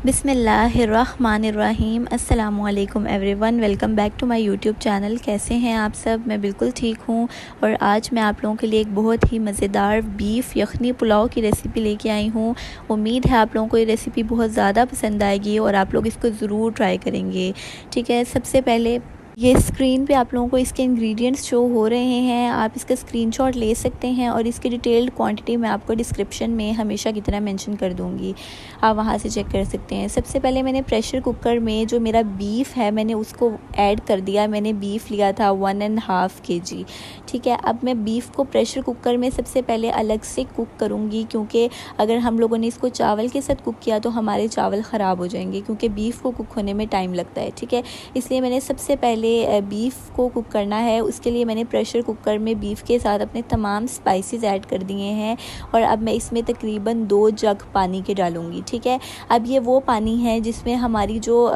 बिस्मिल्लाहिर्रहमानिर्रहीम। अस्सलामुअलैकुम everyone, welcome back to my YouTube channel. कैसे हैं आप सब? मैं बिल्कुल ठीक हूँ और आज मैं आप लोगों के लिए एक बहुत ही मज़ेदार बीफ यखनी पुलाव की रेसिपी लेके आई हूँ। उम्मीद है आप लोगों को ये रेसिपी बहुत ज़्यादा पसंद आएगी और आप लोग इसको ज़रूर ट्राई करेंगे। ठीक है, सबसे पहले ये स्क्रीन पे आप लोगों को इसके इंग्रेडिएंट्स शो हो रहे हैं, आप इसका स्क्रीनशॉट ले सकते हैं और इसकी डिटेल्ड क्वांटिटी मैं आपको डिस्क्रिप्शन में हमेशा की तरह मेंशन कर दूंगी, आप वहां से चेक कर सकते हैं। सबसे पहले मैंने प्रेशर कुकर में जो मेरा बीफ है मैंने उसको ऐड कर दिया। मैंने बीफ लिया था 1.5 kg। ठीक है, अब मैं बीफ को प्रेशर कुकर में सबसे पहले अलग से कुक करूँगी, क्योंकि अगर हम लोगों ने इसको चावल के साथ कुक किया तो हमारे चावल ख़राब हो जाएंगे, क्योंकि बीफ को कुक होने में टाइम लगता है। ठीक है, इसलिए मैंने सबसे पहले बीफ को कुक करना है। उसके लिए मैंने प्रेशर कुकर में बीफ के साथ अपने तमाम स्पाइसेस ऐड कर दिए हैं और अब मैं इसमें तकरीबन 2 जग पानी के डालूंगी। ठीक है, अब ये वो पानी है जिसमें हमारी जो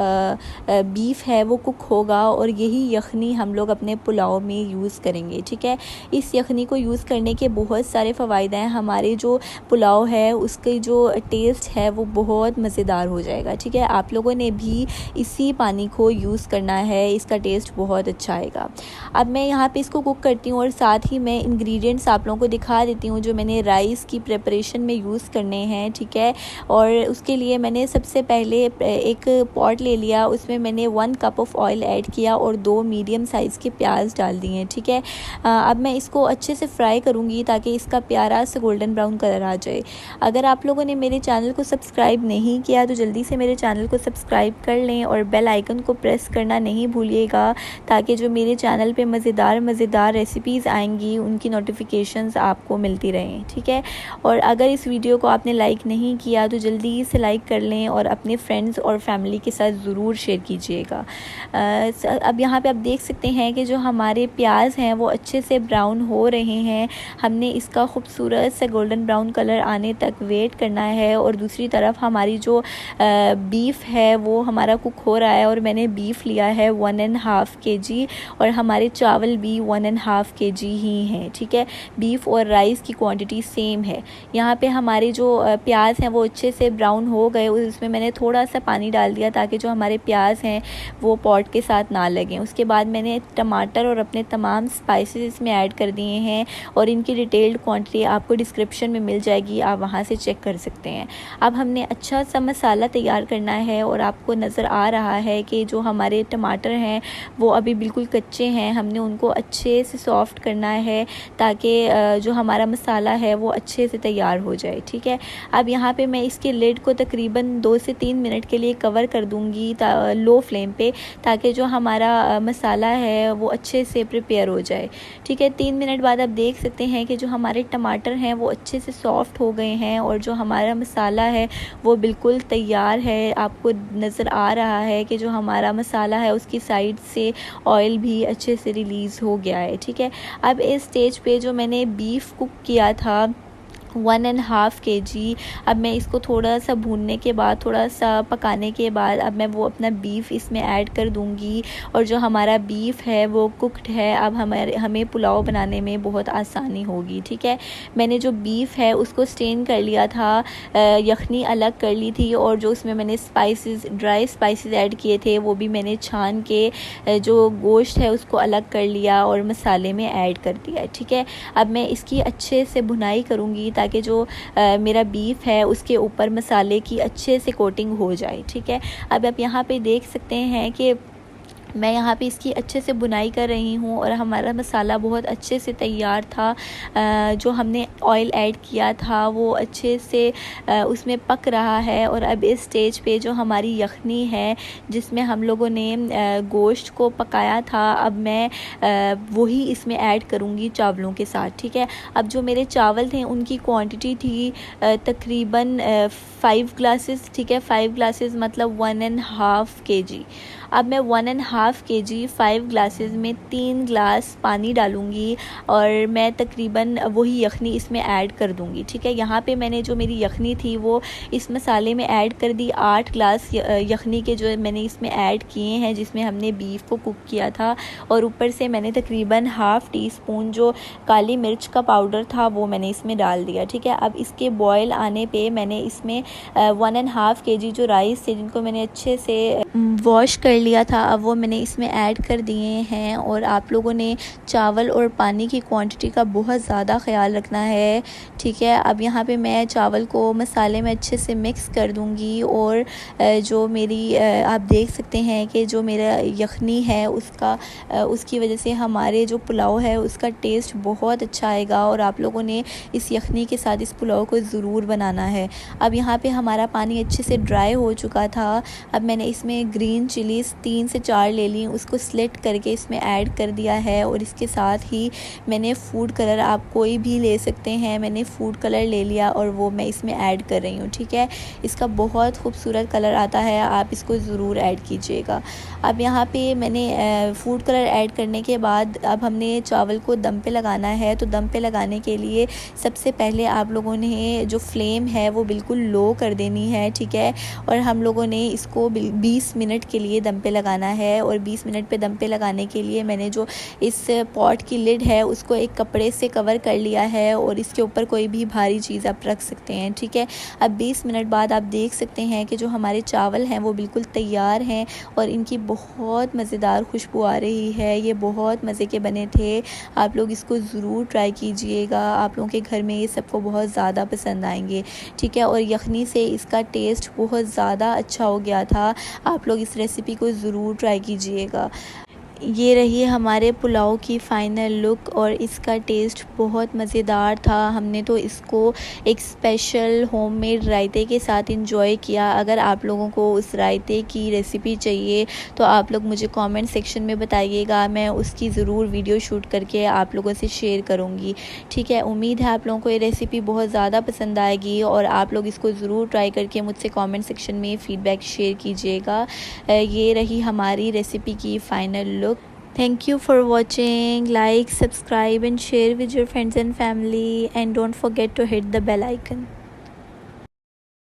बीफ है वो कुक होगा और यही यखनी हम लोग अपने पुलाव में यूज़ करेंगे। ठीक है, इस यखनी को यूज़ करने के बहुत सारे फ़वाइद हैं। हमारे जो पुलाव है उसकी जो टेस्ट है वो बहुत मज़ेदार हो जाएगा। ठीक है, आप लोगों ने भी इसी पानी को यूज़ करना है, इसका टेस्ट बहुत अच्छा आएगा। अब मैं यहाँ पे इसको कुक करती हूँ और साथ ही मैं इंग्रेडिएंट्स आप लोगों को दिखा देती हूँ जो मैंने राइस की प्रिपरेशन में यूज़ करने हैं। ठीक है, और उसके लिए मैंने सबसे पहले एक पॉट ले लिया, उसमें मैंने 1 कप ऑफ ऑयल ऐड किया और 2 मीडियम साइज़ के प्याज डाल दिए। ठीक है, अब मैं इसको अच्छे से फ्राई करूँगी ताकि इसका प्यारा सा गोल्डन ब्राउन कलर आ जाए। अगर आप लोगों ने मेरे चैनल को सब्सक्राइब नहीं किया तो जल्दी से मेरे चैनल को सब्सक्राइब कर लें और बेल आइकन को प्रेस करना नहीं भूलिएगा, ताकि जो मेरे चैनल पे मज़ेदार रेसिपीज़ आएंगी उनकी नोटिफिकेशंस आपको मिलती रहें। ठीक है, और अगर इस वीडियो को आपने लाइक नहीं किया तो जल्दी से लाइक कर लें और अपने फ्रेंड्स और फैमिली के साथ ज़रूर शेयर कीजिएगा। अब यहाँ पे आप देख सकते हैं कि जो हमारे प्याज हैं वो अच्छे से ब्राउन हो रहे हैं। हमने इसका खूबसूरत से गोल्डन ब्राउन कलर आने तक वेट करना है और दूसरी तरफ हमारी जो बीफ है वो हमारा कुक हो रहा है और मैंने बीफ लिया है 1.5 kg और हमारे चावल भी 1.5 kg ही हैं। ठीक है, बीफ और राइस की क्वांटिटी सेम है। यहाँ पे हमारे जो प्याज हैं वो अच्छे से ब्राउन हो गए, उसमें मैंने थोड़ा सा पानी डाल दिया ताकि जो हमारे प्याज हैं वो पॉट के साथ ना लगें। उसके बाद मैंने टमाटर और अपने तमाम स्पाइसेस इसमें ऐड कर दिए हैं और इनकी डिटेल्ड क्वांटिटी आपको डिस्क्रिप्शन में मिल जाएगी, आप वहाँ से चेक कर सकते हैं। अब हमने अच्छा सा मसाला तैयार करना है और आपको नज़र आ रहा है कि जो हमारे टमाटर हैं वो अभी बिल्कुल कच्चे हैं, हमने उनको अच्छे से सॉफ़्ट करना है ताकि जो हमारा मसाला है वो अच्छे से तैयार हो जाए। ठीक है, अब यहाँ पे मैं इसके लिड को तकरीबन 2 से 3 मिनट के लिए कवर कर दूँगी लो फ्लेम पे, ताकि जो हमारा मसाला है वो अच्छे से प्रिपेयर हो जाए। ठीक है, 3 मिनट बाद आप देख सकते हैं कि जो हमारे टमाटर हैं वो अच्छे से सॉफ़्ट हो गए हैं और जो हमारा मसाला है वो बिल्कुल तैयार है। आपको नज़र आ रहा है कि जो हमारा मसाला है उसकी साइड से ऑयल भी अच्छे से रिलीज़ हो गया है। ठीक है, अब इस स्टेज पे जो मैंने बीफ कुक किया था 1.5 kg, अब मैं इसको थोड़ा सा भूनने के बाद, थोड़ा सा पकाने के बाद अब मैं वो अपना बीफ इसमें ऐड कर दूंगी और जो हमारा बीफ है वो कुक्ड है। अब हमें पुलाव बनाने में बहुत आसानी होगी। ठीक है, मैंने जो बीफ है उसको स्टेन कर लिया था, यखनी अलग कर ली थी और जो उसमें मैंने ड्राई स्पाइसेस ऐड किए थे वो भी मैंने छान के जो गोश्त है उसको अलग कर लिया और मसाले में ऐड कर दिया। ठीक है, अब मैं इसकी अच्छे से भुनाई करूँगी ताकि जो मेरा बीफ है उसके ऊपर मसाले की अच्छे से कोटिंग हो जाए। ठीक है, अब आप यहाँ पे देख सकते हैं कि मैं यहाँ पे इसकी अच्छे से बुनाई कर रही हूँ और हमारा मसाला बहुत अच्छे से तैयार था। जो हमने ऑयल ऐड किया था वो अच्छे से उसमें पक रहा है और अब इस स्टेज पे जो हमारी यखनी है जिसमें हम लोगों ने गोश्त को पकाया था, अब मैं वही इसमें ऐड करूँगी चावलों के साथ। ठीक है, अब जो मेरे चावल थे उनकी क्वांटिटी थी तकरीबन 5 ग्लासेस। ठीक है, 5 ग्लासेस मतलब 1.5 kg। अब मैं 1.5 kg 5 ग्लासेस में 3 ग्लास पानी डालूँगी और मैं तकरीबन वही यखनी इसमें ऐड कर दूँगी। ठीक है, यहाँ पे मैंने जो मेरी यखनी थी वो इस मसाले में ऐड कर दी। 8 ग्लास यखनी के जो मैंने इसमें ऐड किए हैं, जिसमें हमने बीफ को कुक किया था। और ऊपर से मैंने तकरीबन हाफ़ टी स्पून जो काली मिर्च का पाउडर था वो मैंने इसमें डाल दिया। ठीक है, अब इसके बॉयल आने पे मैंने इसमें 1.5 kg जो राइस थे जिनको मैंने अच्छे से वॉश कर लिया था, अब वो मैंने इसमें ऐड कर दिए हैं। और आप लोगों ने चावल और पानी की क्वांटिटी का बहुत ज़्यादा ख्याल रखना है। ठीक है, अब यहाँ पे मैं चावल को मसाले में अच्छे से मिक्स कर दूँगी। और जो मेरी आप देख सकते हैं कि जो मेरा यखनी है उसकी वजह से हमारे जो पुलाव है उसका टेस्ट बहुत अच्छा आएगा। और आप लोगों ने इस यखनी के साथ इस पुलाव को ज़रूर बनाना है। अब यहाँ पे हमारा पानी अच्छे से ड्राई हो चुका था। अब मैंने इसमें ग्रीन चिलीज़ 3 से 4 ले ली, उसको स्लिट करके इसमें ऐड कर दिया है। और इसके साथ ही मैंने फूड कलर, आप कोई भी ले सकते हैं, मैंने फूड कलर ले लिया और वो मैं इसमें ऐड कर रही हूँ। ठीक है, इसका बहुत खूबसूरत कलर आता है, आप इसको ज़रूर ऐड कीजिएगा। अब यहाँ पे मैंने फूड कलर ऐड करने के बाद अब हमने चावल को दम पे लगाना है। तो दम पे लगाने के लिए सबसे पहले आप लोगों ने जो फ्लेम है वो बिल्कुल लो कर देनी है। ठीक है, और हम लोगों ने इसको 20 मिनट के लिए दम पे लगाना है। और 20 मिनट पे दम पे लगाने के लिए मैंने जो इस पॉट की लिड है उसको एक कपड़े से कवर कर लिया है और इसके ऊपर कोई भी भारी चीज़ आप रख सकते हैं। ठीक है, अब 20 मिनट बाद आप देख सकते हैं कि जो हमारे चावल हैं वो बिल्कुल तैयार हैं और इनकी बहुत मज़ेदार खुशबू आ रही है। ये बहुत मज़े के बने थे, आप लोग इसको ज़रूर ट्राई कीजिएगा, आप लोगों के घर में ये सबको बहुत ज़्यादा पसंद आएंगे। ठीक है, और यखनी से इसका टेस्ट बहुत ज़्यादा अच्छा हो गया था, आप लोग इस रेसिपी को ज़रूर ट्राई कीजिएगा। ये रही हमारे पुलाव की फ़ाइनल लुक और इसका टेस्ट बहुत मज़ेदार था। हमने तो इसको एक स्पेशल होममेड रायते के साथ इंजॉय किया। अगर आप लोगों को उस रायते की रेसिपी चाहिए तो आप लोग मुझे कमेंट सेक्शन में बताइएगा, मैं उसकी ज़रूर वीडियो शूट करके आप लोगों से शेयर करूँगी। ठीक है, उम्मीद है आप लोगों को ये रेसिपी बहुत ज़्यादा पसंद आएगी और आप लोग इसको ज़रूर ट्राई करके मुझसे कमेंट सेक्शन में फ़ीडबैक शेयर कीजिएगा। ये रही हमारी रेसिपी की final look. Thank you for watching. Like, subscribe and share with your friends and family, and don't forget to hit the bell icon.